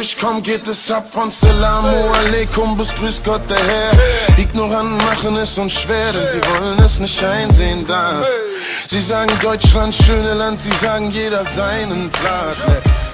ich komm, geht es ab von Salamu Alaikum bis Grüß Gott der Herr. Ignoranten machen es uns schwer, denn sie wollen es nicht einsehen, dass sie sagen Deutschland, schöne Land, sie sagen jeder seinen Platz.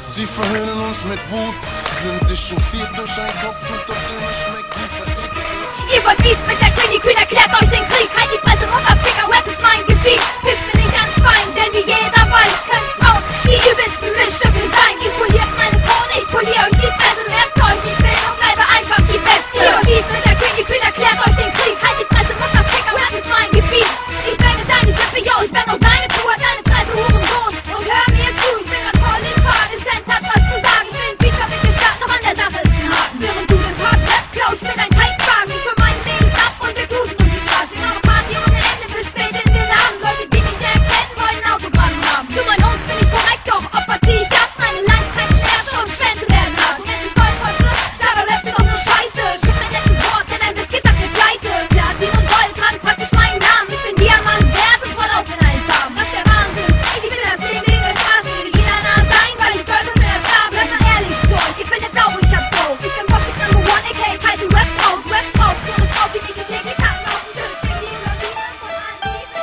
Sie verhöhnen uns mit Wut, sind echauffiert durch ein Kopftuch, doch immer schmeckt wie vergeht. Ihr wollt Beef mit der Königin, Kühn erklärt euch den Krieg. Halt die Fresse, Mutterficker, Rap ist mein Gebiet. Dies bin ich ganz fein, denn wie jeder weiß, können Frauen die übelsten Mischstücke sein. Ihr poliert meine Krone, ich poliere euch die Fresse. Merkt euch, ich bin und bleibe einfach die Beste. Ihr wollt Beef mit der Königin, Kühn erklärt euch den Krieg. Halt die Fresse, Mutterficker, Rap ist mein Gebiet. Ich bänge deine Sippe, yo, ich bänge auch deine Tour, deine Fresse, Hurensohn. Und hör mir zu, ich bin grad voll in Fahrt. Essenz hat was zu sagen, ich bin ein Feature mit der Stadt, noch an der Sache ist ein Haken. Während du den Part rappst, glaub ich bin ein Teigwagen. Ich hör meine Mädels ab und wir cruisen durch die Straße. Ich mache Party ohne Ende bis spät in den Abend. Leute, die mich nicht kennen, wollen Autogramm haben. Zu meinen Homes bin ich korrekt, doch Opfer zieh ich ab. Meine Lines quetschen Ärsche und Schwänze werden hart. Du kennst die Vollkotze, dabei rappst du doch nur Scheiße. Schick mein letztes Wort, denn ein Biscuit hat mir pleite. Platin und Gold tragen praktisch meinen Namen. Ich bin Diamant wert und voll auf in allen Farben. Das ist der Wahnsinn. Ich will das Leben wegen der Straßen. Will jeder nah sein, weil ich Girls und erst da. Bleib mal ehrlich zu euch, ihr findet auch, ich hab's drauf. Ich bin Boss, ich bin Number One, aka Title Rap out. Rap out, so mit drauf, wie die täglich Karten auf dem Tisch. Ich liebe Leute von allen Lieben.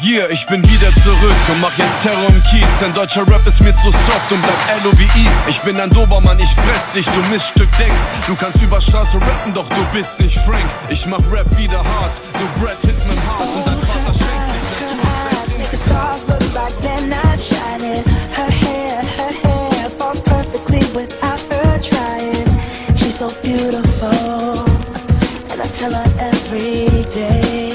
Yeah, ich bin wieder zurück und mach jetzt Terror im Kiez. Denn deutscher Rap ist mir zu soft und bleibt LOVE. Ich bin ein Dobermann, ich fress dich, du Miststück denkst. Du kannst über Straße rappen, doch du bist nicht Frank. Ich mach Rap wieder hart, du Brad Hitman hart. Und dein Vater schenkt sich Natur. The stars look like they're not shining. Her hair falls perfectly without her trying. She's so beautiful, and I tell her every day.